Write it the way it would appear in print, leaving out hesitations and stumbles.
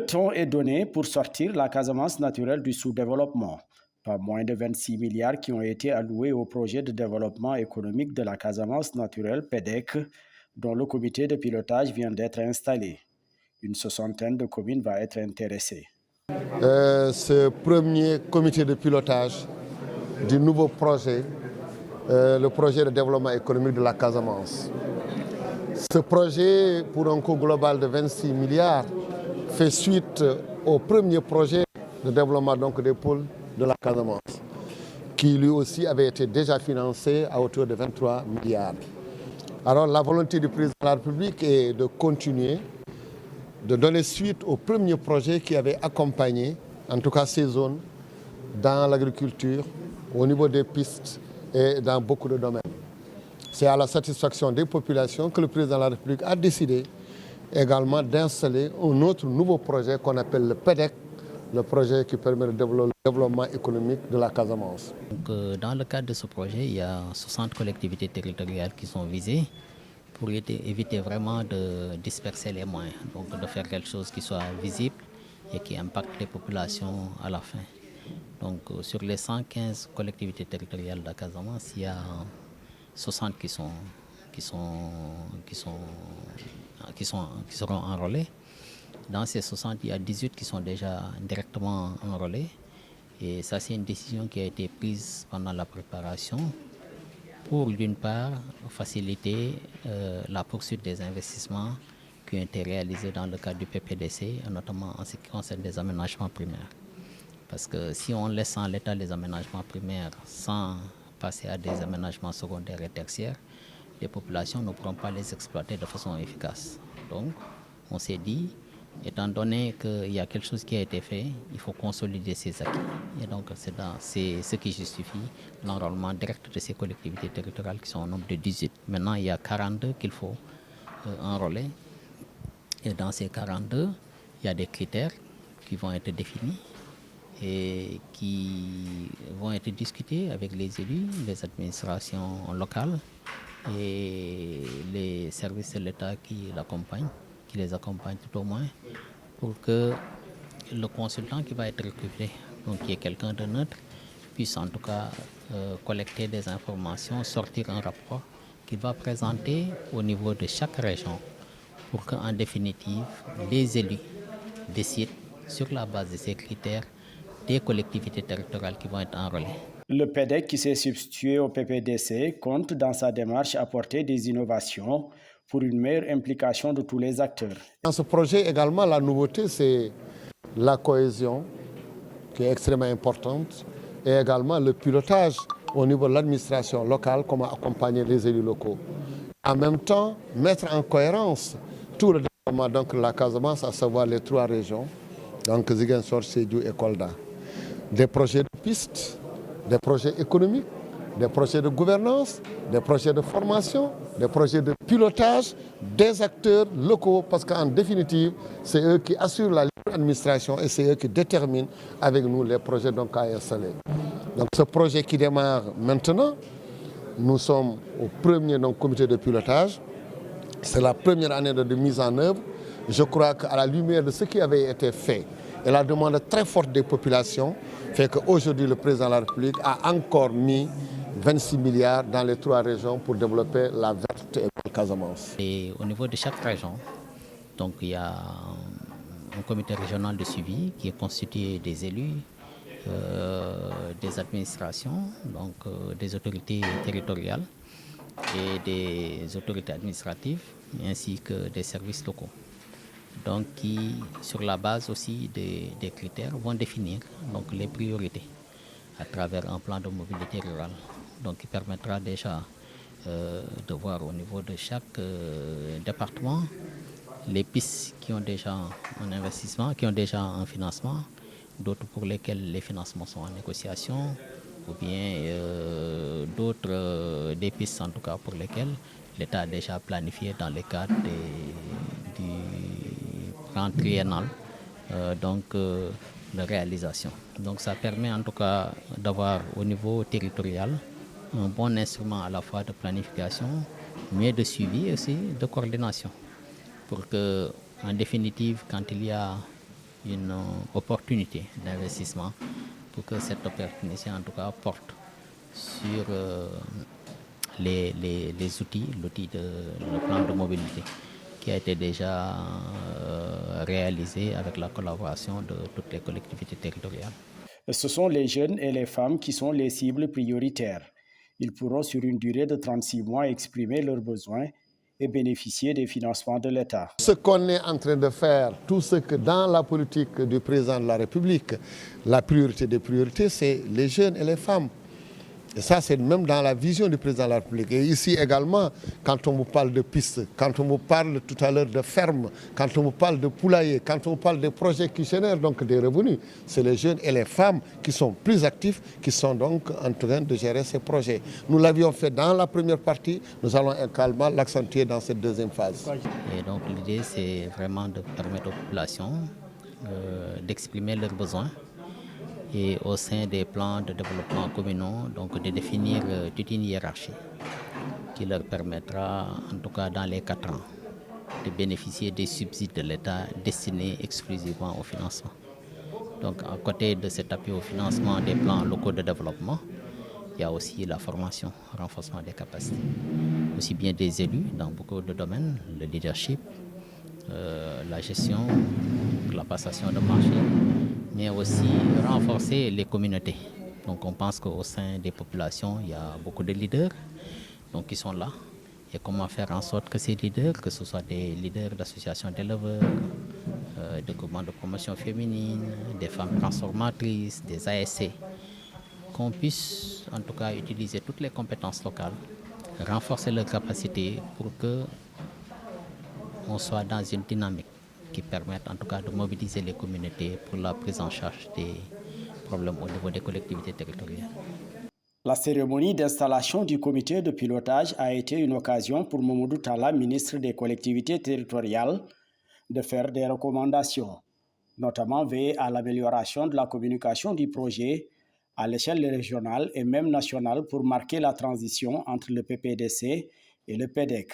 Le ton est donné pour sortir la Casamance naturelle du sous-développement. Pas moins de 26 milliards qui ont été alloués au projet de développement économique de la Casamance naturelle PEDEC, dont le comité de pilotage vient d'être installé. Une soixantaine de communes va être intéressée. Ce premier comité de pilotage du nouveau projet, le projet de développement économique de la Casamance. Ce projet, pour un coût global de 26 milliards, fait suite au premier projet de développement des pôles de la Casamance, qui lui aussi avait été déjà financé à hauteur de 23 milliards. Alors la volonté du président de la République est de continuer, de donner suite au premier projet qui avait accompagné, en tout cas ces zones, dans l'agriculture, au niveau des pistes et dans beaucoup de domaines. C'est à la satisfaction des populations que le président de la République a décidé également d'installer un autre nouveau projet qu'on appelle le PEDEC, le projet qui permet le développement économique de la Casamance. Donc, dans le cadre de ce projet, il y a 60 collectivités territoriales qui sont visées pour éviter vraiment de disperser les moyens, donc de faire quelque chose qui soit visible et qui impacte les populations à la fin. Donc sur les 115 collectivités territoriales de la Casamance, il y a 60 qui seront enrôlés. Dans ces 60, il y a 18 qui sont déjà directement enrôlés. Et ça, c'est une décision qui a été prise pendant la préparation pour, d'une part, faciliter la poursuite des investissements qui ont été réalisés dans le cadre du PPDC, notamment en ce qui concerne les aménagements primaires. Parce que si on laisse en l'état les aménagements primaires sans passer à des aménagements secondaires et tertiaires, les populations ne pourront pas les exploiter de façon efficace. Donc, on s'est dit, étant donné qu'il y a quelque chose qui a été fait, il faut consolider ces acquis. Et donc, c'est ce qui justifie l'enrôlement direct de ces collectivités territoriales qui sont au nombre de 18. Maintenant, il y a 42 qu'il faut enrôler. Et dans ces 42, il y a des critères qui vont être définis et qui vont être discutés avec les élus, les administrations locales et les services de l'État qui les accompagnent tout au moins, pour que le consultant qui va être recruté, donc qui est quelqu'un de neutre, puisse en tout cas collecter des informations, sortir un rapport qu'il va présenter au niveau de chaque région, pour qu'en définitive, les élus décident sur la base de ces critères des collectivités territoriales qui vont être enrôlées. Le PEDEC, qui s'est substitué au PPDC, compte dans sa démarche apporter des innovations pour une meilleure implication de tous les acteurs. Dans ce projet également, la nouveauté, c'est la cohésion, qui est extrêmement importante, et également le pilotage au niveau de l'administration locale, comment accompagner les élus locaux. En même temps, mettre en cohérence tout le développement de la Casamance, à savoir les 3 régions, donc Ziguinchor, Sédhiou et Kolda. Des projets de pistes, des projets économiques, des projets de gouvernance, des projets de formation, des projets de pilotage des acteurs locaux, parce qu'en définitive, c'est eux qui assurent la libre administration et c'est eux qui déterminent avec nous les projets à installer. Donc ce projet qui démarre maintenant, nous sommes au premier comité de pilotage. C'est la première année de mise en œuvre. Je crois qu'à la lumière de ce qui avait été fait et la demande très forte des populations, fait qu'aujourd'hui le président de la République a encore mis 26 milliards dans les 3 régions pour développer la verte et la Casamance. Et au niveau de chaque région, donc il y a un comité régional de suivi qui est constitué des élus, des administrations, donc des autorités territoriales et des autorités administratives, ainsi que des services locaux. Donc qui, sur la base aussi des critères, vont définir donc, les priorités à travers un plan de mobilité rurale, donc qui permettra déjà de voir au niveau de chaque département les pistes qui ont déjà un investissement, qui ont déjà un financement, d'autres pour lesquels les financements sont en négociation, ou bien d'autres, des pistes en tout cas pour lesquelles l'État a déjà planifié dans le cadre du plan triennal de réalisation. Donc ça permet en tout cas d'avoir au niveau territorial un bon instrument à la fois de planification, mais de suivi aussi, de coordination, pour que, en définitive, quand il y a une opportunité d'investissement pour que cette opportunité, en tout cas, porte sur les outils, le plan de mobilité qui a été déjà réalisé avec la collaboration de toutes les collectivités territoriales. Ce sont les jeunes et les femmes qui sont les cibles prioritaires. Ils pourront sur une durée de 36 mois exprimer leurs besoins et bénéficier des financements de l'État. Ce qu'on est en train de faire, tout ce que dans la politique du président de la République, la priorité des priorités, c'est les jeunes et les femmes. Et ça, c'est même dans la vision du président de la République. Et ici également, quand on vous parle de pistes, quand on vous parle tout à l'heure de fermes, quand on vous parle de poulaillers, quand on vous parle de projets qui génèrent donc des revenus, c'est les jeunes et les femmes qui sont plus actifs, qui sont donc en train de gérer ces projets. Nous l'avions fait dans la première partie, nous allons également l'accentuer dans cette deuxième phase. Et donc l'idée, c'est vraiment de permettre aux populations d'exprimer leurs besoins et au sein des plans de développement communaux, donc de définir toute une hiérarchie qui leur permettra, en tout cas dans les 4 ans, de bénéficier des subsides de l'État destinés exclusivement au financement. Donc à côté de cet appui au financement des plans locaux de développement, il y a aussi la formation, renforcement des capacités, aussi bien des élus dans beaucoup de domaines, le leadership, la gestion, la passation de marché, mais aussi renforcer les communautés. Donc on pense qu'au sein des populations, il y a beaucoup de leaders donc, qui sont là. Et comment faire en sorte que ces leaders, que ce soit des leaders d'associations d'éleveurs, de groupements de promotion féminine, des femmes transformatrices, des ASC, qu'on puisse en tout cas utiliser toutes les compétences locales, renforcer leurs capacités pour que on soit dans une dynamique qui permette en tout cas de mobiliser les communautés pour la prise en charge des problèmes au niveau des collectivités territoriales. La cérémonie d'installation du comité de pilotage a été une occasion pour Mamadou Talla, ministre des collectivités territoriales, de faire des recommandations, notamment veiller à l'amélioration de la communication du projet à l'échelle régionale et même nationale pour marquer la transition entre le PPDC et le PEDEC.